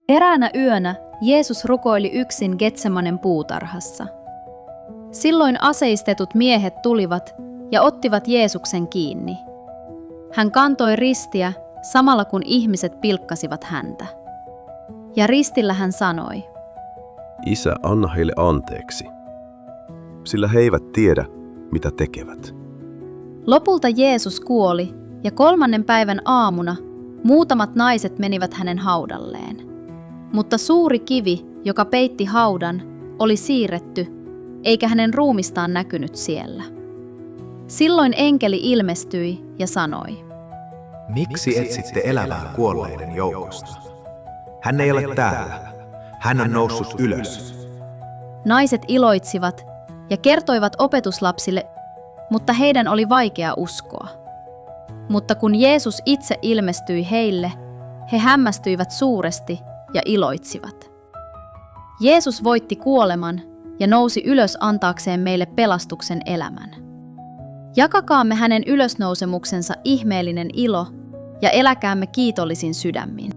Eräänä yönä Jeesus rukoili yksin Getsemanen puutarhassa. Silloin aseistetut miehet tulivat ja ottivat Jeesuksen kiinni. Hän kantoi ristiä samalla kun ihmiset pilkkasivat häntä. Ja ristillä hän sanoi: Isä, anna heille anteeksi, sillä he eivät tiedä, mitä tekevät. Lopulta Jeesus kuoli ja 3. päivän aamuna muutamat naiset menivät hänen haudalleen. Mutta suuri kivi, joka peitti haudan, oli siirretty, eikä hänen ruumistaan näkynyt siellä. Silloin enkeli ilmestyi ja sanoi: Miksi etsitte elävää kuolleiden joukosta? Hän ei ole täällä. Hän on noussut ylös. Naiset iloitsivat ja kertoivat opetuslapsille, mutta heidän oli vaikea uskoa. Mutta kun Jeesus itse ilmestyi heille, he hämmästyivät suuresti ja iloitsivat. Jeesus voitti kuoleman ja nousi ylös antaakseen meille pelastuksen elämän. Jakakaamme hänen ylösnousemuksensa ihmeellinen ilo ja eläkäämme kiitollisin sydämin.